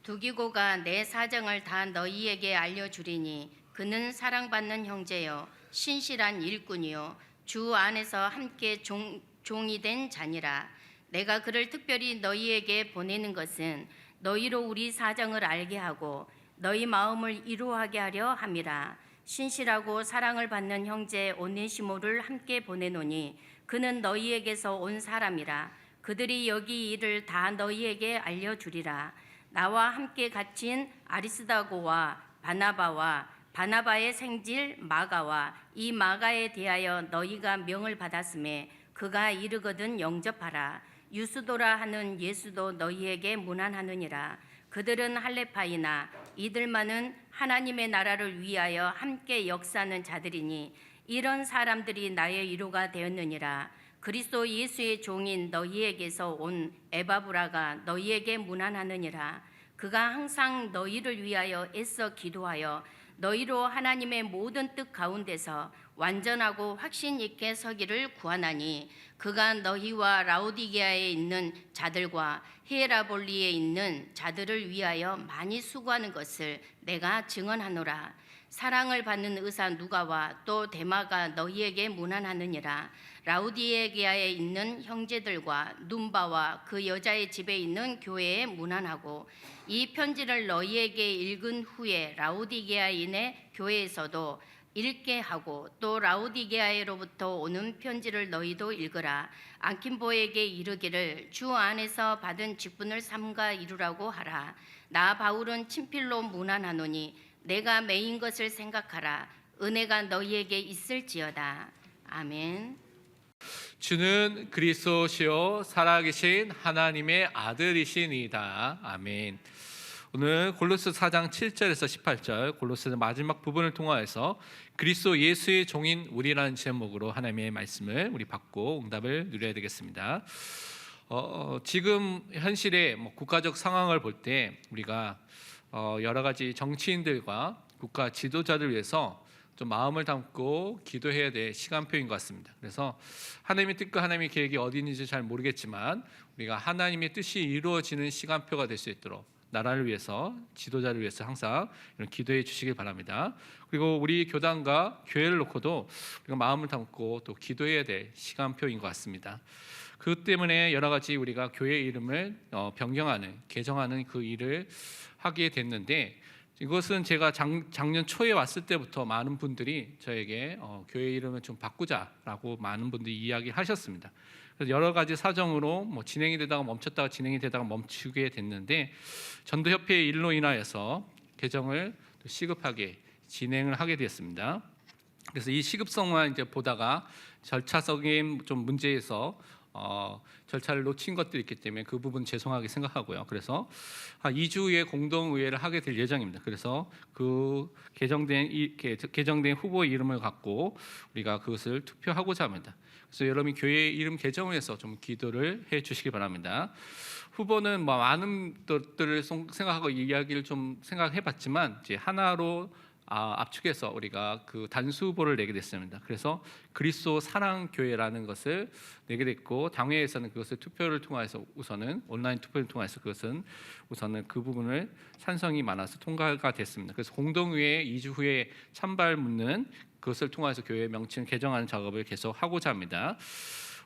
두기고가 내 사정을 다 너희에게 알려주리니 그는 사랑받는 형제요 신실한 일꾼이요 주 안에서 함께 종이 된 자니라. 내가 그를 특별히 너희에게 보내는 것은 너희로 우리 사정을 알게 하고 너희 마음을 이루하게 하려 함이라. 신실하고 사랑을 받는 형제 오네시모를 함께 보내노니 그는 너희에게서 온 사람이라. 그들이 여기 일을 다 너희에게 알려주리라. 나와 함께 갇힌 아리스다고와 바나바와 바나바의 생질 마가와 이 마가에 대하여 너희가 명을 받았음에 그가 이르거든 영접하라. 유스도라 하는 예수도 너희에게 문안하느니라. 그들은 할레파이나 이들만은 하나님의 나라를 위하여 함께 역사하는 자들이니 이런 사람들이 나의 위로가 되었느니라. 그리스도 예수의 종인 너희에게서 온 에바브라가 너희에게 문안하느니라. 그가 항상 너희를 위하여 애써 기도하여 너희로 하나님의 모든 뜻 가운데서 완전하고 확신 있게 서기를 구하나니 그가 너희와 라오디게아에 있는 자들과 히에라볼리에 있는 자들을 위하여 많이 수고하는 것을 내가 증언하노라. 사랑을 받는 의사 누가와 또 데마가 너희에게 문안하느니라. 라우디게아에 있는 형제들과 눈바와 그 여자의 집에 있는 교회에 문안하고 이 편지를 너희에게 읽은 후에 라우디게아인의 교회에서도 읽게 하고 또 라우디게아로부터 오는 편지를 너희도 읽으라. 안킨보에게 이르기를 주 안에서 받은 직분을 삼가 이루라고 하라. 나 바울은 친필로 문안하노니 내가 매인 것을 생각하라. 은혜가 너희에게 있을지어다. 아멘. 주는 그리스도시요 살아계신 하나님의 아들이시니이다. 아멘. 오늘 골로새 4장 7절에서 18절 골로새 마지막 부분을 통하여서 그리스도 예수의 종인 우리라는 제목으로 하나님의 말씀을 우리 받고 응답을 누려야 되겠습니다. 지금 현실의 국가적 상황을 볼 때 우리가 여러 가지 정치인들과 국가 지도자들 위해서 좀 마음을 담고 기도해야 될 시간표인 것 같습니다. 그래서 하나님의 뜻과 하나님의 계획이 어디 있는지 잘 모르겠지만 우리가 하나님의 뜻이 이루어지는 시간표가 될 수 있도록 나라를 위해서 지도자를 위해서 항상 이런 기도해 주시길 바랍니다. 그리고 우리 교단과 교회를 놓고도 우리가 마음을 담고 또 기도해야 될 시간표인 것 같습니다. 그 때문에 여러 가지 우리가 교회 이름을 변경하는 개정하는 그 일을 하게 됐는데 이것은 제가 작년 초에 왔을 때부터 많은 분들이 저에게 교회 이름을 좀 바꾸자라고 많은 분들이 이야기하셨습니다. 그래서 여러 가지 사정으로 진행이 되다가 멈췄다가 진행이 되다가 멈추게 됐는데 전도협회의 일로 인하여서 개정을 시급하게 진행을 하게 되었습니다. 그래서 이 시급성만 이제 보다가 절차적인 좀 문제에서 절차를 놓친 것들이 있기 때문에 그 부분 죄송하게 생각하고요. 그래서 한 2주 후에 공동의회를 하게 될 예정입니다. 그래서 그 개정된 후보 이름을 갖고 우리가 그것을 투표하고자 합니다. 그래서 여러분이 교회 이름 개정을 해서 좀 기도를 해 주시기 바랍니다. 후보는 많은 것들을 생각하고 이야기를 좀 생각해봤지만 이제 하나로 압축해서 우리가 그 단수 후보를 내게 됐습니다. 그래서 그리스도 사랑교회라는 것을 내게 됐고 당회에서는 그것을 투표를 통해서 우선은 온라인 투표를 통해서 그것은 우선은 그 부분을 찬성이 많아서 통과가 됐습니다. 그래서 공동의회 2주 후에 찬발 묻는 그것을 통해서 교회 명칭 개정하는 작업을 계속 하고자 합니다.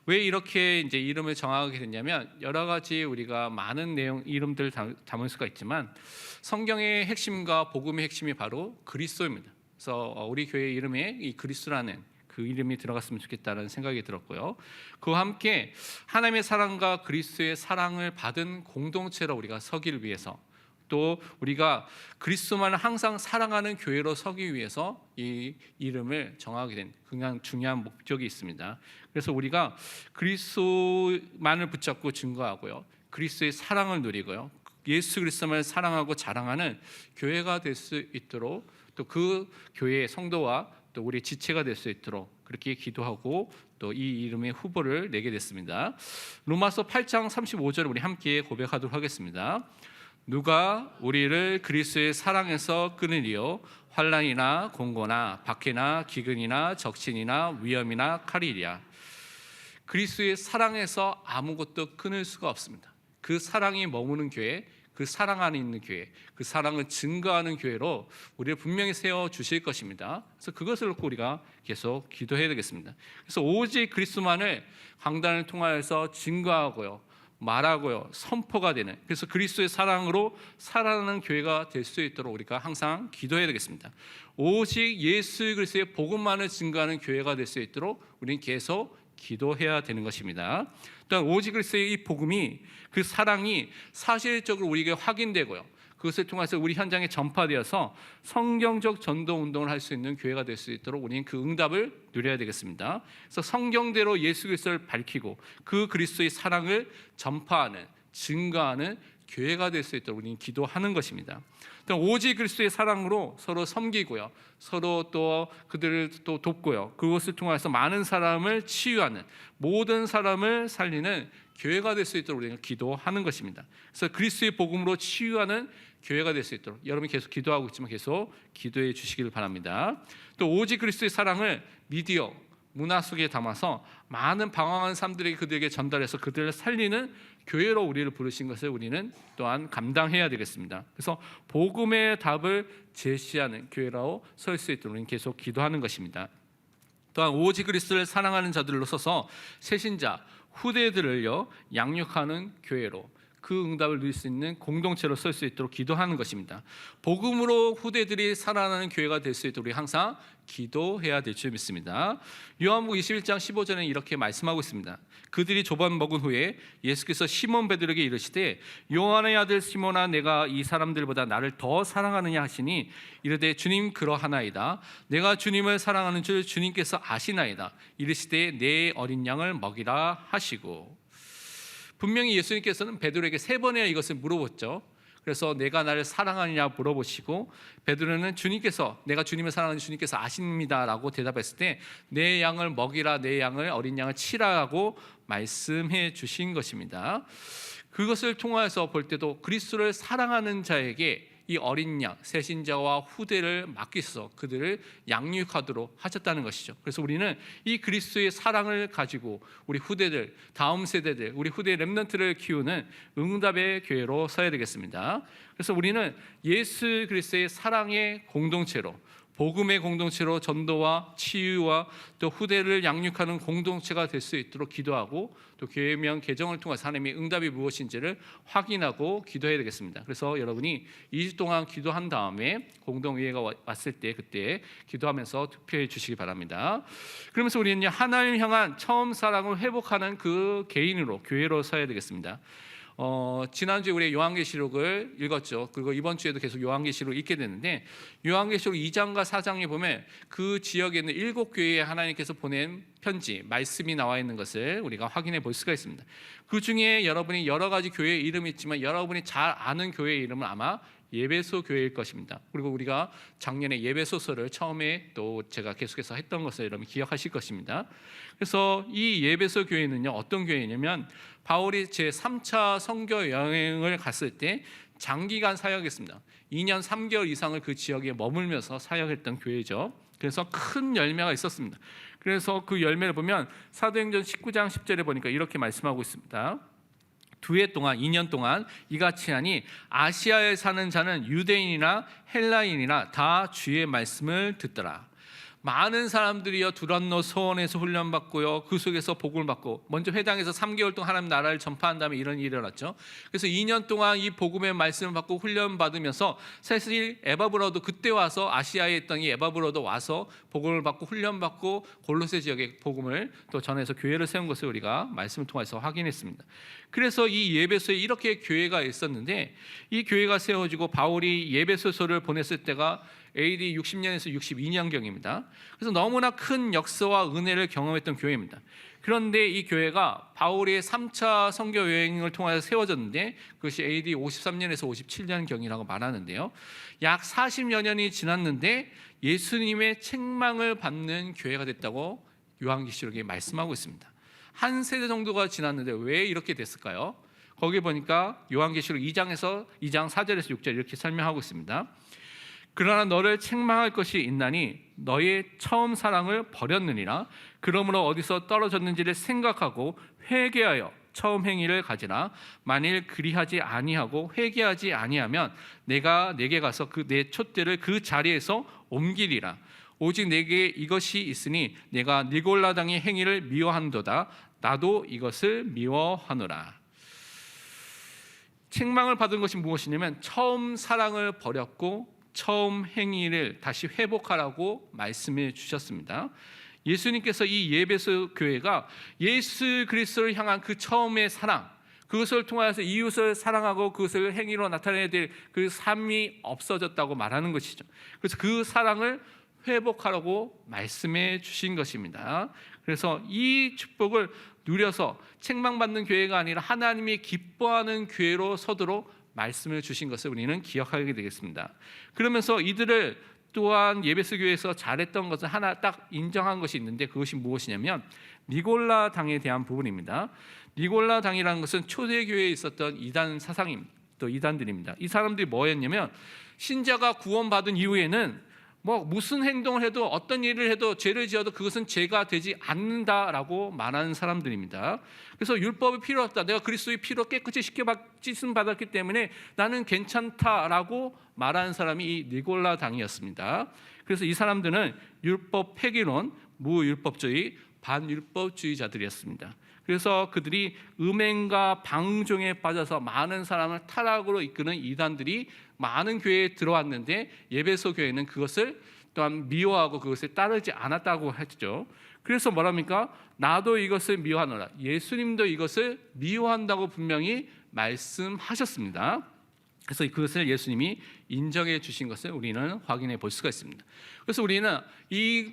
왜 이렇게 이제 이름을 정하게 됐냐면 여러 가지 우리가 많은 내용 이름들을 담을 수가 있지만 성경의 핵심과 복음의 핵심이 바로 그리스도입니다. 그래서 우리 교회 이름에 이 그리스도라는 그 이름이 들어갔으면 좋겠다는 생각이 들었고요. 그와 함께 하나님의 사랑과 그리스도의 사랑을 받은 공동체로 우리가 서기를 위해서 또 우리가 그리스도만을 항상 사랑하는 교회로 서기 위해서 이 이름을 정하게 된 그냥 중요한 목적이 있습니다. 그래서 우리가 그리스도만을 붙잡고 증거하고요. 그리스도의 사랑을 누리고요. 예수 그리스도만을 사랑하고 자랑하는 교회가 될 수 있도록 또 그 교회의 성도와 또 우리 지체가 될 수 있도록 그렇게 기도하고 또 이 이름의 후보를 내게 됐습니다. 로마서 8장 35절 우리 함께 고백하도록 하겠습니다. 누가 우리를 그리스도의 사랑에서 끊으리요 환난이나 공고나 박해나 기근이나 적신이나 위험이나 칼이랴. 그리스도의 사랑에서 아무것도 끊을 수가 없습니다. 그 사랑이 머무는 교회, 그 사랑 안에 있는 교회, 그 사랑을 증거하는 교회로 우리를 분명히 세워 주실 것입니다. 그래서 그것을 놓고 우리가 계속 기도해야 되겠습니다. 그래서 오직 그리스도만을 강단을 통하여서 증거하고요, 말하고요, 선포가 되는, 그래서 그리스도의 사랑으로 살아가는 교회가 될 수 있도록 우리가 항상 기도해야 되겠습니다. 오직 예수 그리스도의 복음만을 증거하는 교회가 될 수 있도록 우리는 계속 기도해야 되는 것입니다. 또한 오직 그리스도의 이 복음이, 그 사랑이 사실적으로 우리에게 확인되고요, 그것을 통해서 우리 현장에 전파되어서 성경적 전도 운동을 할 수 있는 교회가 될 수 있도록 우리는 그 응답을 누려야 되겠습니다. 그래서 성경대로 예수 그리스도를 밝히고 그 그리스도의 사랑을 전파하는, 증거하는 교회가 될 수 있도록 우리는 기도하는 것입니다. 오직 그리스도의 사랑으로 서로 섬기고요, 서로 또 그들을 또 돕고요, 그것을 통해서 많은 사람을 치유하는, 모든 사람을 살리는 교회가 될 수 있도록 우리가 기도하는 것입니다. 그래서 그리스도의 복음으로 치유하는 교회가 될 수 있도록 여러분이 계속 기도하고 있지만 계속 기도해 주시기를 바랍니다. 또 오직 그리스도의 사랑을 미디어, 문화 속에 담아서 많은 방황한 사람들에게 그들에게 전달해서 그들을 살리는 교회로 우리를 부르신 것을 우리는 또한 감당해야 되겠습니다. 그래서 복음의 답을 제시하는 교회로 설 수 있도록 우리는 계속 기도하는 것입니다. 또한 오직 그리스도를 사랑하는 자들로 서서 새신자, 후대들을요 양육하는 교회로, 그 응답을 누릴 수 있는 공동체로 설 수 있도록 기도하는 것입니다. 복음으로 후대들이 살아나는 교회가 될 수 있도록 우리 항상 기도해야 될 줄 믿습니다. 요한복음 21장 15절에 이렇게 말씀하고 있습니다. 그들이 조반 먹은 후에 예수께서 시몬 베드로에게 이르시되 요한의 아들 시몬아, 내가 이 사람들보다 나를 더 사랑하느냐 하시니 이르되 주님 그러하나이다. 내가 주님을 사랑하는 줄 주님께서 아시나이다. 이르시되 내 어린 양을 먹이라 하시고, 분명히 예수님께서는 베드로에게 3번이나 이것을 물어봤죠. 그래서 내가 나를 사랑하느냐 물어보시고, 베드로는 주님께서, 내가 주님을 사랑하는 주님께서 아십니다라고 대답했을 때 내 양을 먹이라, 내 양을, 어린 양을 치라고 말씀해 주신 것입니다. 그것을 통하여서 볼 때도 그리스도를 사랑하는 자에게 이 어린 양, 새신자와 후대를 맡기셔서 그들을 양육하도록 하셨다는 것이죠. 그래서 우리는 이 그리스도의 사랑을 가지고 우리 후대들, 다음 세대들, 우리 후대 렘넌트를 키우는 응답의 교회로 서야 되겠습니다. 그래서 우리는 예수 그리스도의 사랑의 공동체로, 복음의 공동체로 전도와 치유와 또 후대를 양육하는 공동체가 될 수 있도록 기도하고, 또 교회명 개정을 통해서 하나님의 응답이 무엇인지를 확인하고 기도해야 되겠습니다. 그래서 여러분이 2주 동안 기도한 다음에 공동회의가 왔을 때 그때 기도하면서 투표해 주시기 바랍니다. 그러면서 우리는 하나님 향한 처음 사랑을 회복하는 그 개인으로, 교회로 서야 되겠습니다. 지난주에 우리 요한계시록을 읽었죠. 그리고 이번 주에도 계속 요한계시록을 읽게 되는데, 요한계시록 2장과 4장에 보면 그 지역에 있는 7교회에 하나님께서 보낸 편지, 말씀이 나와 있는 것을 우리가 확인해 볼 수가 있습니다. 그 중에 여러분이 여러 가지 교회의 이름이 있지만 여러분이 잘 아는 교회의 이름은 아마 예배소 교회일 것입니다. 그리고 우리가 작년에 예배소서를 처음에 또 제가 계속해서 했던 것을 여러분 기억하실 것입니다. 그래서 이 예배소 교회는요 어떤 교회냐면, 바울이 제3차 선교 여행을 갔을 때 장기간 사역했습니다. 2년 3개월 이상을 그 지역에 머물면서 사역했던 교회죠. 그래서 큰 열매가 있었습니다. 그래서 그 열매를 보면 사도행전 19장 10절에 보니까 이렇게 말씀하고 있습니다. 2년 동안 이같이 하니 아시아에 사는 자는 유대인이나 헬라인이나 다 주의 말씀을 듣더라. 많은 사람들이요 두란노 소원에서 훈련받고요, 그 속에서 복을 받고, 먼저 회당에서 3개월 동안 하나님 나라를 전파한 다음에 이런 일이 일어났죠. 그래서 2년 동안 이 복음의 말씀을 받고 훈련받으면서, 사실 에바브로도 그때 와서 아시아에 있던 이 에바브로도 와서 복음을 받고 훈련받고 골로새 지역에 복음을 또 전해서 교회를 세운 것을 우리가 말씀을 통해서 확인했습니다. 그래서 이 예배소에 이렇게 교회가 있었는데, 이 교회가 세워지고 바울이 예배소서를 보냈을 때가 AD 60년에서 62년경입니다. 그래서 너무나 큰 역사와 은혜를 경험했던 교회입니다. 그런데 이 교회가 바울의 3차 선교 여행을 통해서 세워졌는데, 그것이 AD 53년에서 57년경이라고 말하는데요, 약 40여 년이 지났는데 예수님의 책망을 받는 교회가 됐다고 요한계시록에 말씀하고 있습니다. 한 세대 정도가 지났는데 왜 이렇게 됐을까요? 거기 보니까 요한계시록 2장 4절에서 6절 이렇게 설명하고 있습니다. 그러나 너를 책망할 것이 있나니 너의 처음 사랑을 버렸느니라. 그러므로 어디서 떨어졌는지를 생각하고 회개하여 처음 행위를 가지라. 만일 그리하지 아니하고 회개하지 아니하면 내가 내게 가서 그 내 촛대를 그 자리에서 옮기리라. 오직 내게 이것이 있으니 내가 니골라당의 행위를 미워한도다. 나도 이것을 미워하노라. 책망을 받은 것이 무엇이냐면 처음 사랑을 버렸고 처음 행위를 다시 회복하라고 말씀해 주셨습니다. 예수님께서 이 예배소 교회가 예수 그리스도를 향한 그 처음의 사랑, 그것을 통하여서 이웃을 사랑하고 그것을 행위로 나타내야 될 그 삶이 없어졌다고 말하는 것이죠. 그래서 그 사랑을 회복하라고 말씀해 주신 것입니다. 그래서 이 축복을 누려서 책망받는 교회가 아니라 하나님이 기뻐하는 교회로 서도록 말씀을 주신 것을 우리는 기억하게 되겠습니다. 그러면서 이들을 또한 예배소 교회에서 잘했던 것은 하나 딱 인정한 것이 있는데 그것이 무엇이냐면 니골라 당에 대한 부분입니다. 니골라 당이라는 것은 초대교회에 있었던 이단 사상입니다. 또 이단들입니다. 이 사람들이 뭐였냐면 신자가 구원받은 이후에는 무슨 행동을 해도 어떤 일을 해도 죄를 지어도 그것은 죄가 되지 않는다라고 말하는 사람들입니다. 그래서 율법이 필요 없다. 내가 그리스도의 피로 깨끗이 씻음 받았기 때문에 나는 괜찮다라고 말하는 사람이 이 니골라 당이었습니다. 그래서 이 사람들은 율법 폐기론, 무율법주의, 반율법주의자들이었습니다. 그래서 그들이 음행과 방종에 빠져서 많은 사람을 타락으로 이끄는 이단들이 많은 교회에 들어왔는데 예배소 교회는 그것을 또한 미워하고 그것을 따르지 않았다고 했죠. 그래서 뭐랍니까? 나도 이것을 미워하노라. 예수님도 이것을 미워한다고 분명히 말씀하셨습니다. 그래서 그것을 예수님이 인정해 주신 것을 우리는 확인해 볼 수가 있습니다. 그래서 우리는 이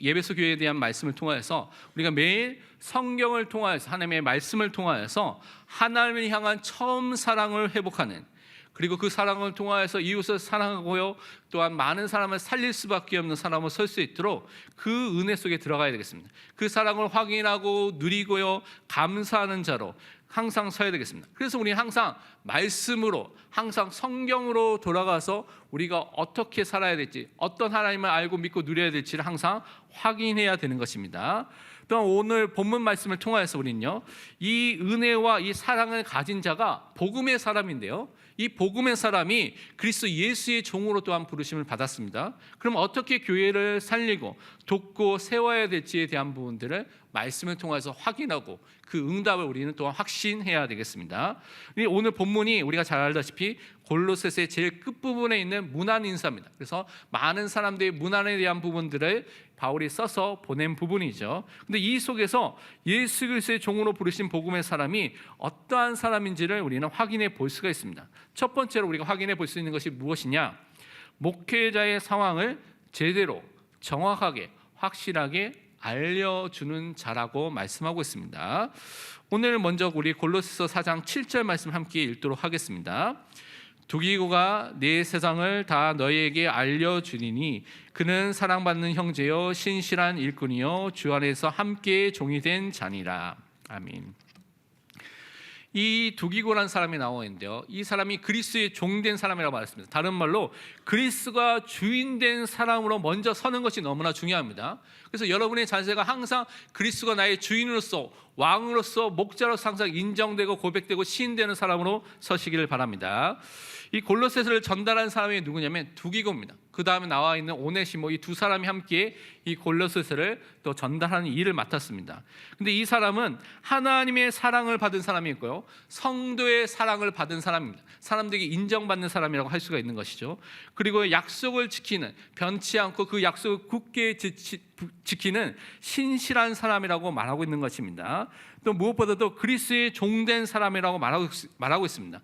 예배소 교회에 대한 말씀을 통하여서 우리가 매일 성경을 통하여서 하나님의 말씀을 통하여서 하나님을 향한 처음 사랑을 회복하는, 그리고 그 사랑을 통하여서 이웃을 사랑하고요 또한 많은 사람을 살릴 수밖에 없는 사람으로 설 수 있도록 그 은혜 속에 들어가야 되겠습니다. 그 사랑을 확인하고 누리고요 감사하는 자로 항상 서야 되겠습니다. 그래서 우리는 항상 말씀으로, 항상 성경으로 돌아가서 우리가 어떻게 살아야 될지, 어떤 하나님을 알고 믿고 누려야 될지를 항상 확인해야 되는 것입니다. 또한 오늘 본문 말씀을 통하여서 우리는요 이 은혜와 이 사랑을 가진 자가 복음의 사람인데요, 이 복음의 사람이 그리스도 예수의 종으로 또한 부르심을 받았습니다. 그럼 어떻게 교회를 살리고 돕고 세워야 될지에 대한 부분들을 말씀을 통해서 확인하고 그 응답을 우리는 또한 확신해야 되겠습니다. 오늘 본문이 우리가 잘 알다시피 골로새서의 제일 끝부분에 있는 문안 인사입니다. 그래서 많은 사람들이 문안에 대한 부분들을 바울이 써서 보낸 부분이죠. 근데 이 속에서 예수 그리스도의 종으로 부르신 복음의 사람이 어떠한 사람인지를 우리는 확인해 볼 수가 있습니다. 첫 번째로 우리가 확인해 볼 수 있는 것이 무엇이냐? 목회자의 상황을 제대로, 정확하게, 확실하게 알려주는 자라고 말씀하고 있습니다. 오늘 먼저 우리 골로새서 4장 7절 말씀 함께 읽도록 하겠습니다. 두기고가 내 세상을 다 너희에게 알려주리니 그는 사랑받는 형제요 신실한 일꾼이요 주 안에서 함께 종이 된 자니라. 아멘. 이 두기고라는 사람이 나와 있는데요, 이 사람이 그리스도의 종된 사람이라고 말했습니다. 다른 말로 그리스도가 주인된 사람으로 먼저 서는 것이 너무나 중요합니다. 그래서 여러분의 자세가 항상 그리스도가 나의 주인으로서, 왕으로서, 목자로서 항상 인정되고 고백되고 시인되는 사람으로 서시기를 바랍니다. 이 골로새서를 전달한 사람이 누구냐면 두기고입니다. 그 다음에 나와 있는 오네시모, 이 두 사람이 함께 이 골로새서를 또 전달하는 일을 맡았습니다. 근데 이 사람은 하나님의 사랑을 받은 사람이고요, 성도의 사랑을 받은 사람입니다. 사람들에게 인정받는 사람이라고 할 수가 있는 것이죠. 그리고 약속을 지키는, 변치 않고 그 약속을 굳게 지키는 신실한 사람이라고 말하고 있는 것입니다. 또 무엇보다도 그리스도의 종된 사람이라고 말하고 있습니다.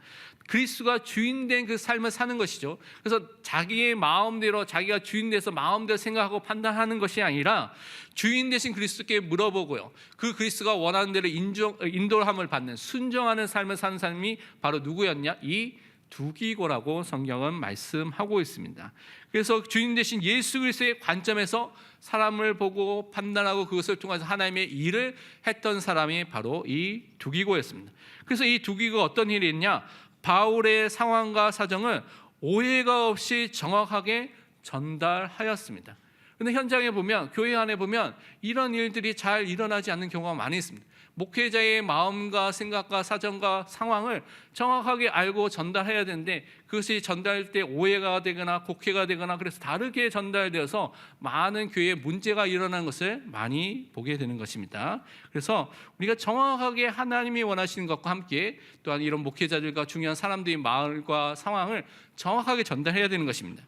그리스도가 주인된 그 삶을 사는 것이죠. 그래서 자기의 마음대로, 자기가 주인돼서 마음대로 생각하고 판단하는 것이 아니라 주인 되신 그리스도께 물어보고요, 그 그리스도가 원하는 대로 인도함을 받는, 순종하는 삶을 사는 사람이 바로 누구였냐? 이 두기고라고 성경은 말씀하고 있습니다. 그래서 주인 되신 예수 그리스도의 관점에서 사람을 보고 판단하고 그것을 통해서 하나님의 일을 했던 사람이 바로 이 두기고였습니다. 그래서 이 두기고가 어떤 일이 있냐? 바울의 상황과 사정을 오해가 없이 정확하게 전달하였습니다. 그런데 현장에 보면, 교회 안에 보면 이런 일들이 잘 일어나지 않는 경우가 많이 있습니다. 목회자의 마음과 생각과 사정과 상황을 정확하게 알고 전달해야 되는데 그것이 전달할 때 오해가 되거나 곡해가 되거나 그래서 다르게 전달되어서 많은 교회에 문제가 일어나는 것을 많이 보게 되는 것입니다. 그래서 우리가 정확하게 하나님이 원하시는 것과 함께 또한 이런 목회자들과 중요한 사람들의 마음과 상황을 정확하게 전달해야 되는 것입니다.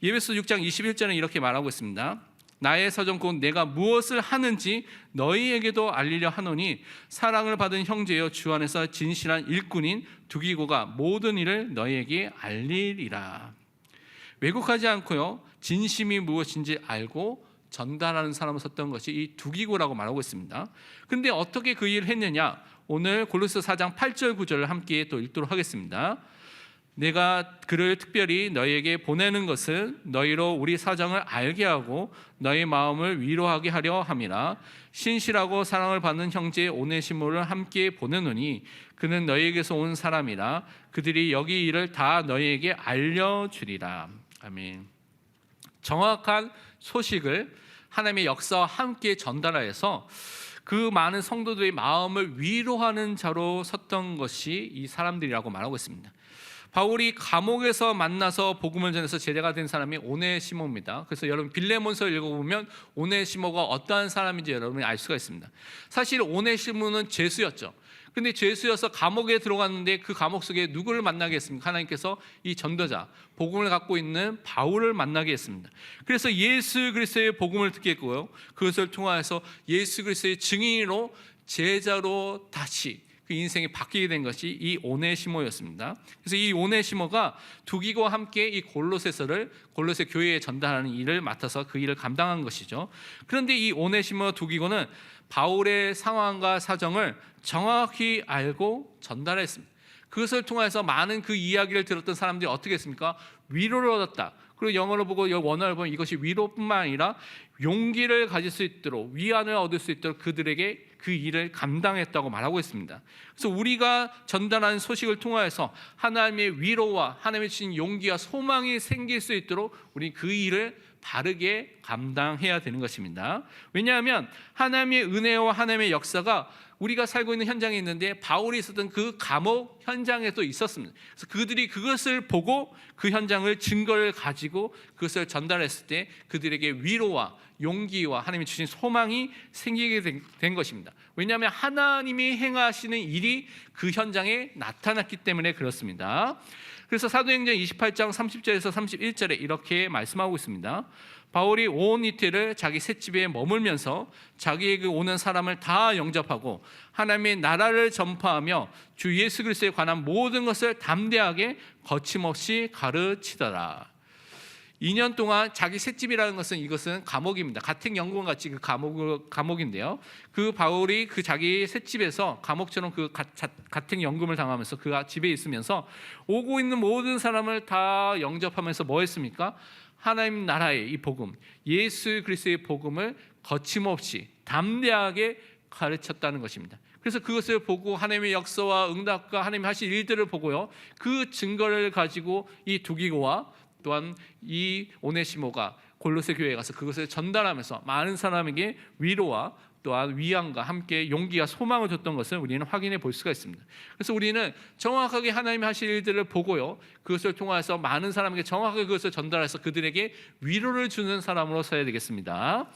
예배서 6장 21절은 이렇게 말하고 있습니다. 나의 서정 곧 내가 무엇을 하는지 너희에게도 알리려 하노니 사랑을 받은 형제여 주 안에서 진실한 일꾼인 두기고가 모든 일을 너희에게 알리리라. 왜곡하지 않고요, 진심이 무엇인지 알고 전달하는 사람을 썼던 것이 이 두기고라고 말하고 있습니다. 그런데 어떻게 그 일을 했느냐? 오늘 골로새 4장 8절 9절을 함께 또 읽도록 하겠습니다. 내가 그를 특별히 너희에게 보내는 것은 너희로 우리 사정을 알게 하고 너희 마음을 위로하게 하려 함이라. 신실하고 사랑을 받는 형제 오네시모를 함께 보내노니 그는 너희에게서 온 사람이라. 그들이 여기 일을 다 너희에게 알려주리라. 아멘. 정확한 소식을 하나님의 역사와 함께 전달하여서 그 많은 성도들의 마음을 위로하는 자로 섰던 것이 이 사람들이라고 말하고 있습니다. 바울이 감옥에서 만나서 복음을 전해서 제자가 된 사람이 오네시모입니다. 그래서 여러분 빌레몬서 읽어보면 오네시모가 어떠한 사람인지 여러분이 알 수가 있습니다. 사실 오네시모는 죄수였죠. 근데 죄수여서 감옥에 들어갔는데 그 감옥 속에 누구를 만나게 했습니까? 하나님께서 이 전도자, 복음을 갖고 있는 바울을 만나게 했습니다. 그래서 예수 그리스도의 복음을 듣게 했고요, 그것을 통하여서 예수 그리스도의 증인으로 제자로 다시 그 인생이 바뀌게 된 것이 이 오네시모였습니다. 그래서 이 오네시모가 두기고와 함께 이 골로새서를 골로새 교회에 전달하는 일을 맡아서 그 일을 감당한 것이죠. 그런데 이 오네시모 두기고는 바울의 상황과 사정을 정확히 알고 전달했습니다. 그것을 통해서 많은 그 이야기를 들었던 사람들이 어떻게 했습니까? 위로를 얻었다. 그리고 영어로 보고 원어를 보면 이것이 위로뿐만 아니라 용기를 가질 수 있도록, 위안을 얻을 수 있도록 그들에게 그 일을 감당했다고 말하고 있습니다. 그래서 우리가 전달하는 소식을 통하여서 하나님의 위로와 하나님의 주신 용기와 소망이 생길 수 있도록 우리 그 일을 바르게 감당해야 되는 것입니다. 왜냐하면 하나님의 은혜와 하나님의 역사가 우리가 살고 있는 현장에 있는데 바울이 있었던 그 감옥 현장에도 있었습니다. 그래서 그들이 그것을 보고 그 현장을 증거를 가지고 그것을 전달했을 때 그들에게 위로와 용기와 하나님이 주신 소망이 생기게 된 것입니다. 왜냐하면 하나님이 행하시는 일이 그 현장에 나타났기 때문에 그렇습니다. 그래서 사도행전 28장 30절에서 31절에 이렇게 말씀하고 있습니다. 바울이 온 이틀을 자기 셋집에 머물면서 자기에게 오는 사람을 다 영접하고 하나님의 나라를 전파하며 주 예수 그리스도에 관한 모든 것을 담대하게 거침없이 가르치더라. 2년 동안 자기 셋집이라는 것은 이것은 감옥입니다. 같은 영국과 같이 그 감옥인데요. 그 바울이 그 자기 셋집에서 감옥처럼 그 같은 연금을 당하면서 그 집에 있으면서 오고 있는 모든 사람을 다 영접하면서 뭐 했습니까? 하나님 나라의 이 복음, 예수 그리스도의 복음을 거침없이 담대하게 가르쳤다는 것입니다. 그래서 그것을 보고 하나님의 역사와 응답과 하나님이 하신 일들을 보고요, 그 증거를 가지고 이 두기고와 또한 이 오네시모가 골로새 교회에 가서 그것을 전달하면서 많은 사람에게 위로와 또한 위안과 함께 용기와 소망을 줬던 것을 우리는 확인해 볼 수가 있습니다. 그래서 우리는 정확하게 하나님이 하실 일들을 보고요, 그것을 통해서 많은 사람에게 정확하게 그것을 전달해서 그들에게 위로를 주는 사람으로 서야 되겠습니다.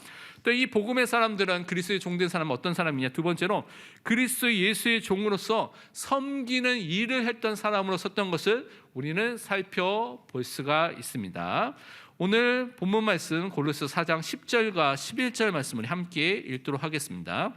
또 이 복음의 사람들은 그리스도의 종된 사람은 어떤 사람이냐? 두 번째로 그리스도 예수의 종으로서 섬기는 일을 했던 사람으로 섰던 것을 우리는 살펴볼 수가 있습니다. 오늘 본문 말씀 골로새 4장 10절과 11절 말씀을 함께 읽도록 하겠습니다.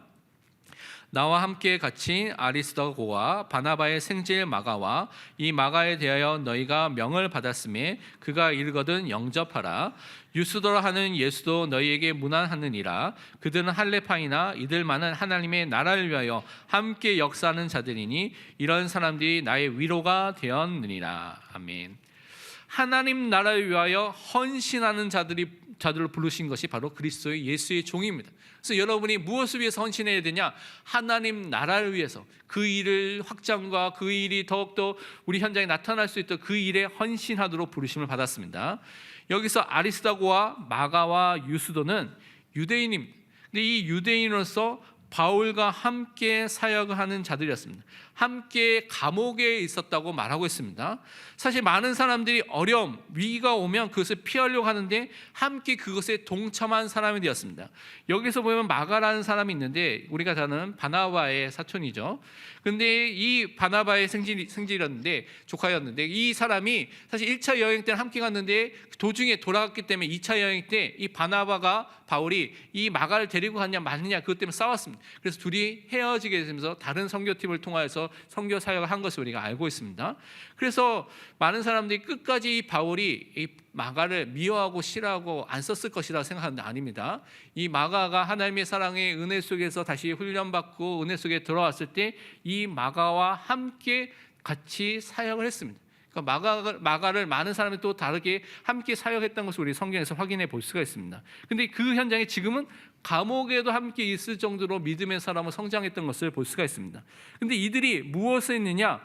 나와 함께 갇힌 아리스도고와 바나바의 생질 마가와 이 마가에 대하여 너희가 명을 받았음에 그가 이르거든 영접하라. 유스도라 하는 예수도 너희에게 문안하느니라. 그들은 할레파이나 이들만은 하나님의 나라를 위하여 함께 역사하는 자들이니 이런 사람들이 나의 위로가 되었느니라. 아멘. 하나님 나라를 위하여 헌신하는 자들을 부르신 것이 바로 그리스도의 예수의 종입니다. 그래서 여러분이 무엇을 위해서 헌신해야 되냐? 하나님 나라를 위해서 그 일을 확장과 그 일이 더욱더 우리 현장에 나타날 수 있도록 그 일에 헌신하도록 부르심을 받았습니다. 여기서 아리스도고와 마가와 유스도는 유대인입니다. 근데 이 유대인으로서 바울과 함께 사역을 하는 자들이었습니다. 함께 감옥에 있었다고 말하고 있습니다. 사실 많은 사람들이 어려움, 위기가 오면 그것을 피하려고 하는데 함께 그것에 동참한 사람이 되었습니다. 여기서 보면 마가라는 사람이 있는데 우리가 다 아는 바나바의 사촌이죠. 근데 이 바나바의 생질이었는데 조카였는데 이 사람이 사실 1차 여행 때는 함께 갔는데 도중에 돌아갔기 때문에 2차 여행 때 이 바나바가 바울이 이 마가를 데리고 갔냐 마느냐 그것 때문에 싸웠습니다. 그래서 둘이 헤어지게 되면서 다른 선교팀을 통하여서 선교 사역을 한 것을 우리가 알고 있습니다. 그래서 많은 사람들이 끝까지 이 바울이 이 마가를 미워하고 싫어하고 안 썼을 것이라 생각하는데 아닙니다. 이 마가가 하나님의 사랑의 은혜 속에서 다시 훈련받고 은혜 속에 들어왔을 때 이 마가와 함께 같이 사역을 했습니다. 그러니까 마가를 많은 사람이 또 다르게 함께 사역했던 것을 우리 성경에서 확인해 볼 수가 있습니다. 근데 그 현장에 지금은 감옥에도 함께 있을 정도로 믿음의 사람으로 성장했던 것을 볼 수가 있습니다. 근데 이들이 무엇을 했느냐?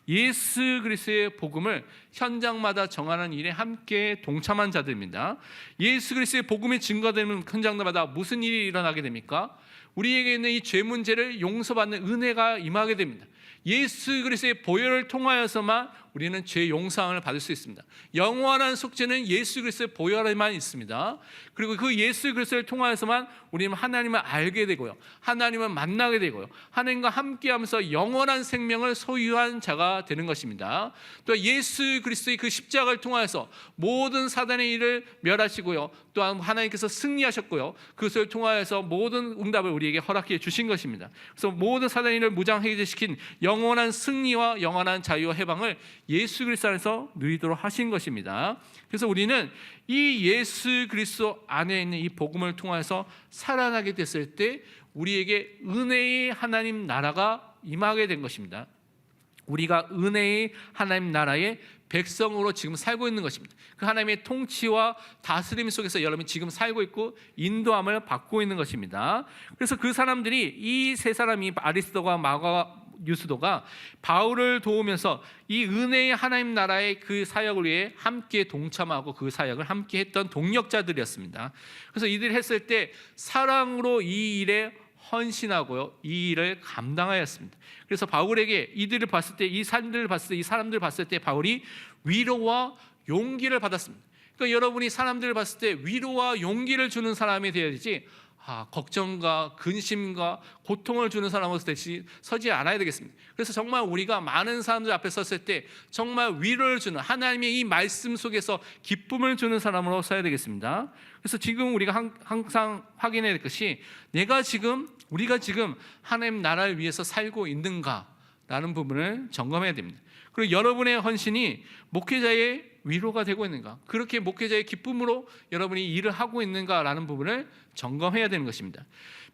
예수 그리스도의 복음을 현장마다 정하는 일에 함께 동참한 자들입니다. 예수 그리스도의 복음이 증거되는 현장마다 무슨 일이 일어나게 됩니까? 우리에게 있는 이 죄 문제를 용서받는 은혜가 임하게 됩니다. 예수 그리스도의 보혈을 통하여서만 우리는 죄 용서를 받을 수 있습니다. 영원한 속죄는 예수 그리스도의 보혈에만 있습니다. 그리고 그 예수 그리스도를 통하여서만 우리는 하나님을 알게 되고요, 하나님을 만나게 되고요, 하나님과 함께하면서 영원한 생명을 소유한 자가 되는 것입니다. 또 예수 그리스도의 그 십자가를 통하여서 모든 사단의 일을 멸하시고요, 또한 하나님께서 승리하셨고요, 그것을 통하여서 모든 응답을 우리에게 허락해 주신 것입니다. 그래서 모든 사단의 일을 무장해제시킨 영원한 승리와 영원한 자유와 해방을 예수 그리스도 안에서 누리도록 하신 것입니다. 그래서 우리는 이 예수 그리스도 안에 있는 이 복음을 통해서 살아나게 됐을 때 우리에게 은혜의 하나님 나라가 임하게 된 것입니다. 우리가 은혜의 하나님 나라의 백성으로 지금 살고 있는 것입니다. 그 하나님의 통치와 다스림 속에서 여러분이 지금 살고 있고 인도함을 받고 있는 것입니다. 그래서 그 사람들이 이 세 사람이 아리스도가 마가 유스도가 바울을 도우면서 이 은혜의 하나님 나라의 그 사역을 위해 함께 동참하고 그 사역을 함께 했던 동력자들이었습니다. 그래서 이들이 했을 때 사랑으로 이 일에 헌신하고요, 이 일을 감당하였습니다. 그래서 바울에게 이들을 봤을 때, 이 사람들을 봤을 때 바울이 위로와 용기를 받았습니다. 그러니까 여러분이 사람들을 봤을 때 위로와 용기를 주는 사람이 되어야지 걱정과 근심과 고통을 주는 사람으로 서지 않아야 되겠습니다. 그래서 정말 우리가 많은 사람들 앞에 섰을 때 정말 위로를 주는, 하나님의 이 말씀 속에서 기쁨을 주는 사람으로 서야 되겠습니다. 그래서 지금 우리가 항상 확인해야 될 것이 우리가 지금 하나님 나라를 위해서 살고 있는가라는 부분을 점검해야 됩니다. 그리고 여러분의 헌신이 목회자의 위로가 되고 있는가, 그렇게 목회자의 기쁨으로 여러분이 일을 하고 있는가라는 부분을 점검해야 되는 것입니다.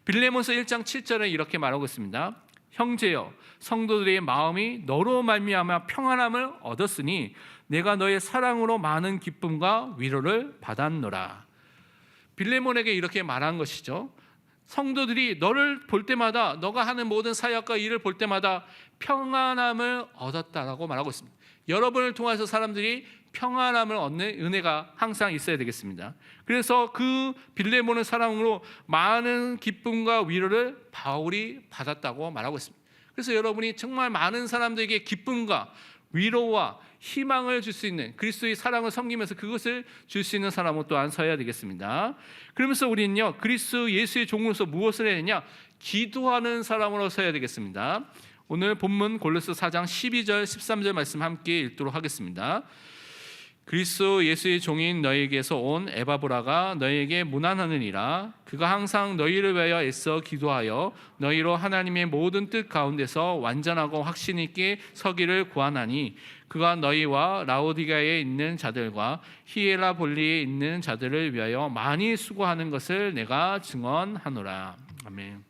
빌레몬서 1장 7절에 이렇게 말하고 있습니다. 형제여, 성도들의 마음이 너로 말미암아 평안함을 얻었으니 내가 너의 사랑으로 많은 기쁨과 위로를 받았노라. 빌레몬에게 이렇게 말한 것이죠. 성도들이 너를 볼 때마다, 너가 하는 모든 사역과 일을 볼 때마다 평안함을 얻었다라고 말하고 있습니다. 여러분을 통해서 사람들이 평안함을 얻는 은혜가 항상 있어야 되겠습니다. 그래서 그 빌레몬의 사랑으로 많은 기쁨과 위로를 바울이 받았다고 말하고 있습니다. 그래서 여러분이 정말 많은 사람들에게 기쁨과 위로와 희망을 줄 수 있는, 그리스도의 사랑을 섬기면서 그것을 줄 수 있는 사람으로 또한 서야 되겠습니다. 그러면서 우리는요, 그리스도 예수의 종으로서 무엇을 해야 되냐? 기도하는 사람으로 서야 되겠습니다. 오늘 본문 골로새 4장 12절 13절 말씀 함께 읽도록 하겠습니다. 그리스도 예수의 종인 너희에게서 온 에바브라가 너희에게 문안하느니라. 그가 항상 너희를 위하여 애써 기도하여 너희로 하나님의 모든 뜻 가운데서 완전하고 확신 있게 서기를 구하나니, 그가 너희와 라오디가에 있는 자들과 히에라볼리에 있는 자들을 위하여 많이 수고하는 것을 내가 증언하노라. 아멘.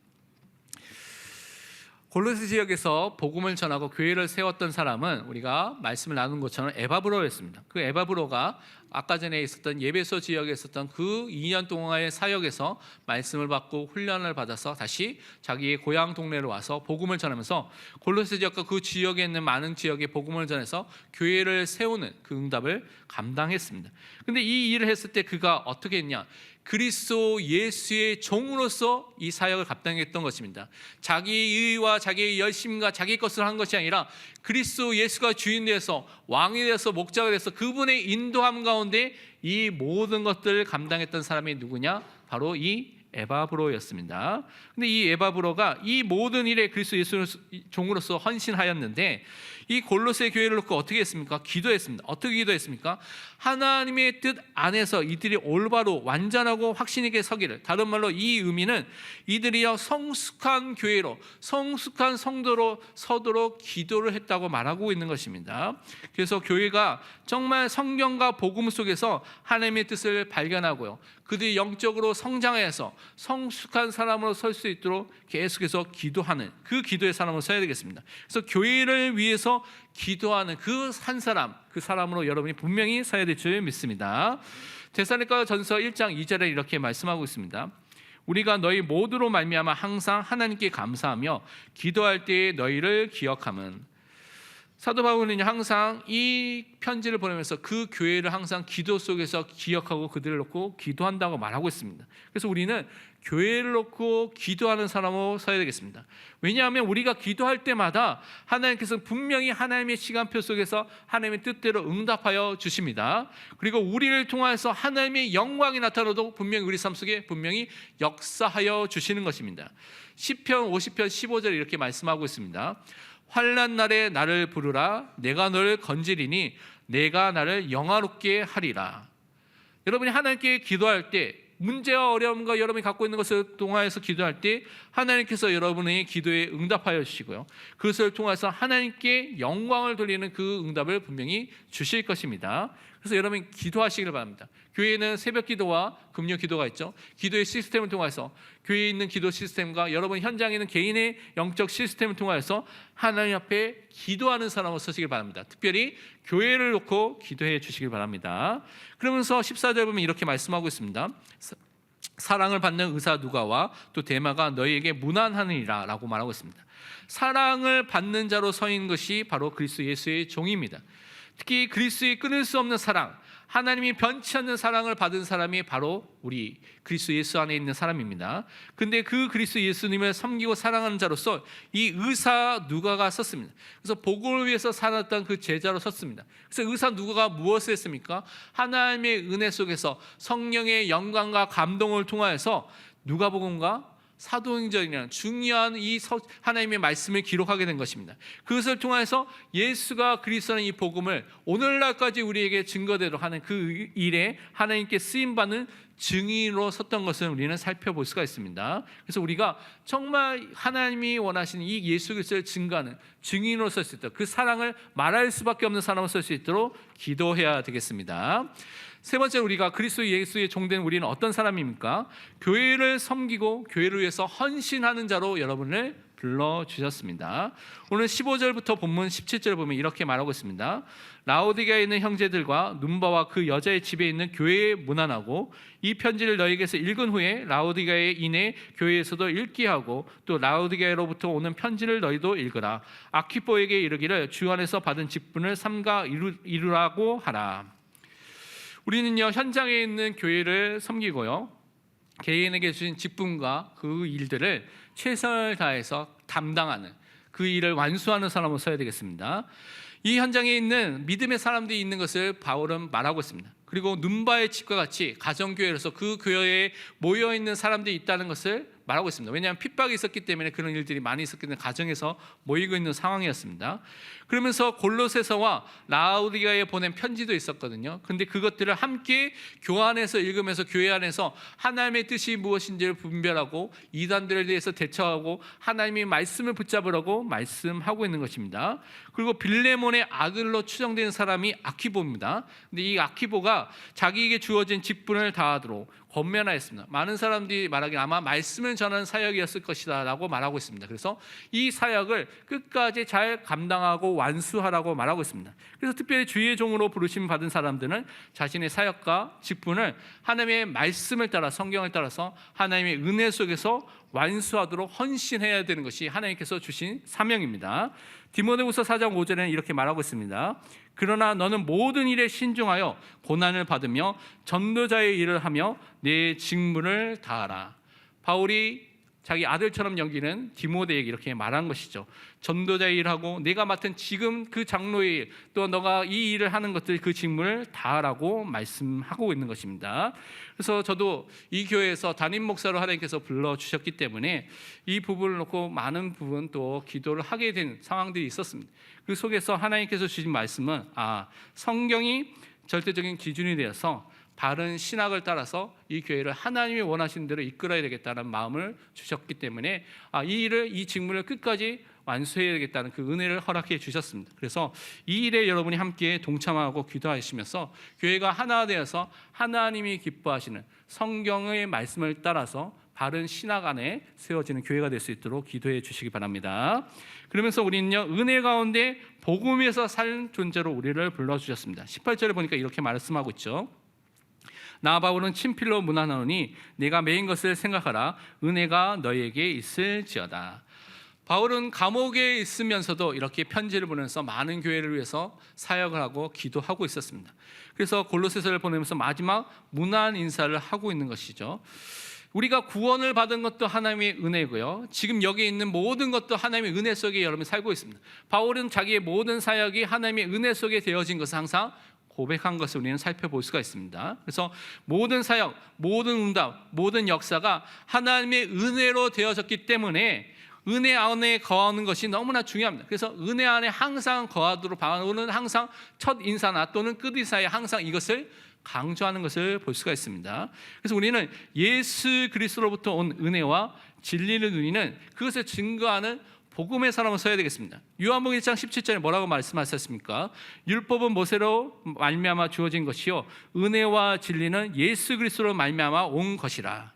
골로새 지역에서 복음을 전하고 교회를 세웠던 사람은 우리가 말씀을 나눈 것처럼 에바브로였습니다. 그 에바브로가 아까 전에 있었던 예배소 지역에 있었던 그 2년 동안의 사역에서 말씀을 받고 훈련을 받아서 다시 자기의 고향 동네로 와서 복음을 전하면서 골로새 지역과 그 지역에 있는 많은 지역에 복음을 전해서 교회를 세우는 그 응답을 감당했습니다. 근데 이 일을 했을 때 그가 어떻게 했냐? 그리스도 예수의 종으로서 이 사역을 감당했던 것입니다. 자기 의와 자기의 열심과 자기 것을 한 것이 아니라 그리스도 예수가 주인 되어서 왕이 되어서 목자가 되어서 그분의 인도함 가운데 이 모든 것들을 감당했던 사람이 누구냐? 바로 이 에바브로였습니다. 근데 이 에바브로가 이 모든 일에 그리스도 예수의 종으로서 헌신하였는데 이 골로새 교회를 놓고 어떻게 했습니까? 기도했습니다. 어떻게 기도했습니까? 하나님의 뜻 안에서 이들이 올바로 완전하고 확신 있게 서기를, 다른 말로 이 의미는 이들이여 성숙한 교회로, 성숙한 성도로 서도록 기도를 했다고 말하고 있는 것입니다. 그래서 교회가 정말 성경과 복음 속에서 하나님의 뜻을 발견하고요, 그들이 영적으로 성장해서 성숙한 사람으로 설 수 있도록 계속해서 기도하는 그 기도의 사람으로 서야 되겠습니다. 그래서 교회를 위해서 기도하는 그 한 사람, 그 사람으로 여러분이 분명히 서야 될 줄 믿습니다. 데살로니가 전서 1장 2절에 이렇게 말씀하고 있습니다. 우리가 너희 모두로 말미암아 항상 하나님께 감사하며 기도할 때에 너희를 기억함은. 사도 바울은 항상 이 편지를 보내면서 그 교회를 항상 기도 속에서 기억하고 그들을 놓고 기도한다고 말하고 있습니다. 그래서 우리는 교회를 놓고 기도하는 사람으로 서야 되겠습니다. 왜냐하면 우리가 기도할 때마다 하나님께서 분명히 하나님의 시간표 속에서 하나님의 뜻대로 응답하여 주십니다. 그리고 우리를 통해서 하나님의 영광이 나타나도 분명히 우리 삶 속에 분명히 역사하여 주시는 것입니다. 시편 50편 15절 이렇게 말씀하고 있습니다. 환난 날에 나를 부르라. 내가 너를 건지리니 내가 나를 영화롭게 하리라. 여러분이 하나님께 기도할 때, 문제와 어려움과 여러분이 갖고 있는 것을 통하여서 기도할 때 하나님께서 여러분의 기도에 응답하여 주시고요, 그것을 통해서 하나님께 영광을 돌리는 그 응답을 분명히 주실 것입니다. 그래서 여러분 기도하시길 바랍니다. 교회에는 새벽 기도와 금요 기도가 있죠. 기도의 시스템을 통해서, 교회에 있는 기도 시스템과 여러분 현장에 있는 개인의 영적 시스템을 통해서 하나님 앞에 기도하는 사람으로 서시길 바랍니다. 특별히 교회를 놓고 기도해 주시길 바랍니다. 그러면서 14절 보면 이렇게 말씀하고 있습니다. 사랑을 받는 의사 누가와 또 데마가 너희에게 문안하느니라 라고 말하고 있습니다. 사랑을 받는 자로 서 있는 것이 바로 그리스도 예수의 종입니다. 특히 그리스도의 끊을 수 없는 사랑, 하나님이 변치 않는 사랑을 받은 사람이 바로 우리 그리스도 예수 안에 있는 사람입니다. 근데 그 그리스도 예수님을 섬기고 사랑하는 자로서 이 의사 누가가 섰습니다. 그래서 복음을 위해서 살았던 그 제자로 섰습니다. 그래서 의사 누가가 무엇을 했습니까? 하나님의 은혜 속에서 성령의 영광과 감동을 통하여서 누가복음과 사도행전이라는 중요한 이 하나님의 말씀을 기록하게 된 것입니다. 그것을 통해서 예수가 그리스도라는 이 복음을 오늘날까지 우리에게 증거되도록 하는 그 일에 하나님께 쓰임받는 증인으로 섰던 것을 우리는 살펴볼 수가 있습니다. 그래서 우리가 정말 하나님이 원하시는 이 예수 그리스도를 증거하는 증인으로 설 수 있도록, 그 사랑을 말할 수밖에 없는 사람으로 설 수 있도록 기도해야 되겠습니다. 세 번째, 우리가 그리스도 예수의 종된 우리는 어떤 사람입니까? 교회를 섬기고 교회를 위해서 헌신하는 자로 여러분을 불러주셨습니다. 오늘 15절부터 본문 17절 보면 이렇게 말하고 있습니다. 라오디게아에 있는 형제들과 눈바와 그 여자의 집에 있는 교회에 문안하고 이 편지를 너희에게서 읽은 후에 라오디게아에 인해 교회에서도 읽게 하고 또 라오디게아로부터 오는 편지를 너희도 읽으라. 아키포에게 이르기를 주 안에서 받은 직분을 삼가 이루라고 하라. 우리는요, 현장에 있는 교회를 섬기고요, 개인에게 주신 직분과 그 일들을 최선을 다해서 담당하는, 그 일을 완수하는 사람으로 서야 되겠습니다. 이 현장에 있는 믿음의 사람들이 있는 것을 바울은 말하고 있습니다. 그리고 눈바의 집과 같이 가정교회로서 그 교회에 모여있는 사람들이 있다는 것을 말하고 있습니다. 왜냐하면 핍박이 있었기 때문에 그런 일들이 많이 있었기 때문에 가정에서 모이고 있는 상황이었습니다. 그러면서 골로새서와 라오디게아에 보낸 편지도 있었거든요. 근데 그것들을 함께 교환해서 읽으면서 교회 안에서 하나님의 뜻이 무엇인지를 분별하고 이단들에 대해서 대처하고 하나님의 말씀을 붙잡으라고 말씀하고 있는 것입니다. 그리고 빌레몬의 아들로 추정되는 사람이 아키보입니다. 근데 이 아키보가 자기에게 주어진 직분을 다하도록 권면하였습니다. 많은 사람들이 말하기에 아마 말씀을 전하는 사역이었을 것이다 라고 말하고 있습니다. 그래서 이 사역을 끝까지 잘 감당하고 완수하라고 말하고 있습니다. 그래서 특별히 주의 종으로 부르심 받은 사람들은 자신의 사역과 직분을 하나님의 말씀을 따라, 성경을 따라서 하나님의 은혜 속에서 완수하도록 헌신해야 되는 것이 하나님께서 주신 사명입니다. 디모데후서 4장 5절에는 이렇게 말하고 있습니다. 그러나 너는 모든 일에 신중하여 고난을 받으며 전도자의 일을 하며 내 직무를 다하라. 바울이 자기 아들처럼 여기는 디모데에게 이렇게 말한 것이죠. 전도자의 일하고 내가 맡은 지금 그 장로의 일, 또 너가 이 일을 하는 것들, 그 직무를 다하라고 말씀하고 있는 것입니다. 그래서 저도 이 교회에서 담임 목사로 하나님께서 불러주셨기 때문에 이 부분을 놓고 많은 부분 또 기도를 하게 된 상황들이 있었습니다. 그 속에서 하나님께서 주신 말씀은 성경이 절대적인 기준이 되어서 바른 신학을 따라서 이 교회를 하나님이 원하시는 대로 이끌어야 되겠다는 마음을 주셨기 때문에 이 직무를 끝까지 완수해야 되겠다는 그 은혜를 허락해 주셨습니다. 그래서 이 일에 여러분이 함께 동참하고 기도하시면서 교회가 하나 되어서 하나님이 기뻐하시는 성경의 말씀을 따라서 바른 신학 안에 세워지는 교회가 될 수 있도록 기도해 주시기 바랍니다. 그러면서 우리는요, 은혜 가운데 복음에서 살 존재로 우리를 불러주셨습니다. 18절에 보니까 이렇게 말씀하고 있죠. 나 바울은 친필로 문안하노니 내가 매인 것을 생각하라. 은혜가 너에게 있을지어다. 바울은 감옥에 있으면서도 이렇게 편지를 보내면서 많은 교회를 위해서 사역을 하고 기도하고 있었습니다. 그래서 골로새서를 보내면서 마지막 문안 인사를 하고 있는 것이죠. 우리가 구원을 받은 것도 하나님의 은혜고요, 지금 여기 있는 모든 것도 하나님의 은혜 속에 여러분이 살고 있습니다. 바울은 자기의 모든 사역이 하나님의 은혜 속에 되어진 것을 항상 고백한 것을 우리는 살펴볼 수가 있습니다. 그래서 모든 사역, 모든 응답, 모든 역사가 하나님의 은혜로 되어졌기 때문에 은혜 안에 거하는 것이 너무나 중요합니다. 그래서 은혜 안에 항상 거하도록 바울은 항상 첫 인사나 또는 끝 인사에 항상 이것을 강조하는 것을 볼 수가 있습니다. 그래서 우리는 예수 그리스도로부터 온 은혜와 진리를 누리는 그것을 증거하는 복음의 사람으로 서야 되겠습니다. 요한복음 1장 17절에 뭐라고 말씀하셨습니까? 율법은 모세로 말미암아 주어진 것이요 은혜와 진리는 예수 그리스도로 말미암아 온 것이라.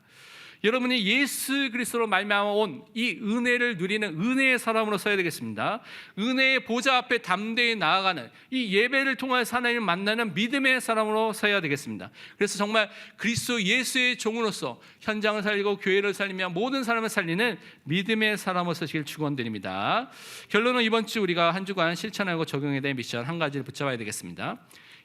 여러분이 예수 그리스도로 말미암아 온 이 은혜를 누리는 은혜의 사람으로 서야 되겠습니다. 은혜의 보좌 앞에 담대히 나아가는 이 예배를 통해서 하나님을 만나는 믿음의 사람으로 서야 되겠습니다. 그래서 정말 그리스도 예수의 종으로서 현장을 살리고 교회를 살리며 모든 사람을 살리는 믿음의 사람으로 서시길 축원드립니다. 결론은 이번 주 우리가 한 주간 실천하고 적용해야 될 미션 한 가지를 붙잡아야 되겠습니다.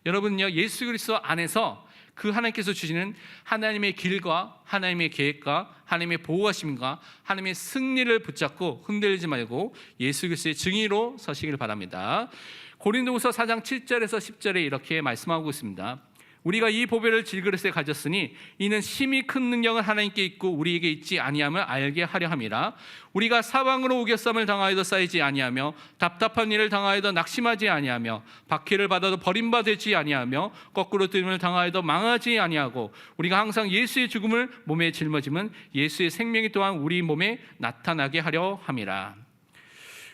여러분은요, 예수 그리스도 안에서 그 하나님께서 주시는 하나님의 길과 하나님의 계획과 하나님의 보호하심과 하나님의 승리를 붙잡고 흔들리지 말고 예수 그리스도의 증인으로 서시길 바랍니다. 고린도후서 4장 7절에서 10절에 이렇게 말씀하고 있습니다. 우리가 이 보배를 질그릇에 가졌으니 이는 심히 큰 능력은 하나님께 있고 우리에게 있지 아니함을 알게 하려 함이라. 우리가 사방으로 우겨쌈을 당하여도 쌓이지 아니하며 답답한 일을 당하여도 낙심하지 아니하며 박해를 받아도 버림받지 아니하며 거꾸로 뜨임을 당하여도 망하지 아니하고 우리가 항상 예수의 죽음을 몸에 짊어지면 예수의 생명이 또한 우리 몸에 나타나게 하려 함이라.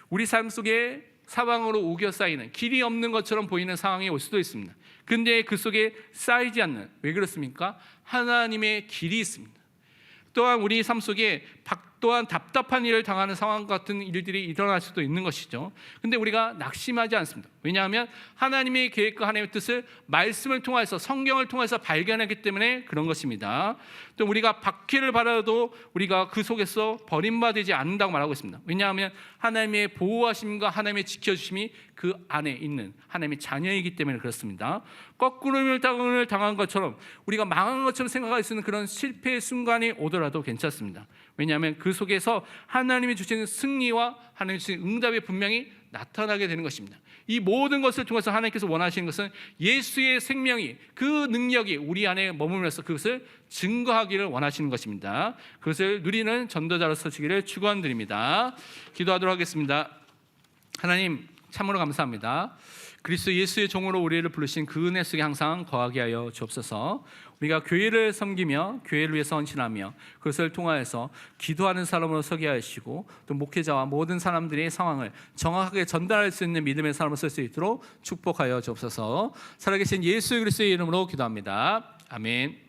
우리 삶 속에 사방으로 우겨 쌓이는 길이 없는 것처럼 보이는 상황이 올 수도 있습니다. 근데 그 속에 쌓이지 않는, 왜 그렇습니까? 하나님의 길이 있습니다. 또한 우리 삶 속에 또한 답답한 일을 당하는 상황 같은 일들이 일어날 수도 있는 것이죠. 근데 우리가 낙심하지 않습니다. 왜냐하면 하나님의 계획과 하나님의 뜻을 말씀을 통해서, 성경을 통해서 발견하기 때문에 그런 것입니다. 또 우리가 박해를 받아도 우리가 그 속에서 버림받지 않는다고 말하고 있습니다. 왜냐하면 하나님의 보호하심과 하나님의 지켜주심이 그 안에 있는 하나님의 자녀이기 때문에 그렇습니다. 거꾸로 당한 것처럼 우리가 망한 것처럼 생각할 수 있는 그런 실패의 순간이 오더라도 괜찮습니다. 왜냐하면 그 속에서 하나님이 주시는 승리와 하나님이 주시는 응답이 분명히 나타나게 되는 것입니다. 이 모든 것을 통해서 하나님께서 원하시는 것은 예수의 생명이, 그 능력이 우리 안에 머물면서 그것을 증거하기를 원하시는 것입니다. 그것을 누리는 전도자로 서시기를 축원드립니다. 기도하도록 하겠습니다. 하나님, 참으로 감사합니다. 그리스도 예수의 종으로 우리를 부르신 그 은혜 속에 항상 거하게 하여 주옵소서. 우리가 교회를 섬기며 교회를 위해서 헌신하며 그것을 통하여서 기도하는 사람으로 서게 하시고 또 목회자와 모든 사람들의 상황을 정확하게 전달할 수 있는 믿음의 사람으로 설 수 있도록 축복하여 주옵소서. 살아계신 예수 그리스도의 이름으로 기도합니다. 아멘.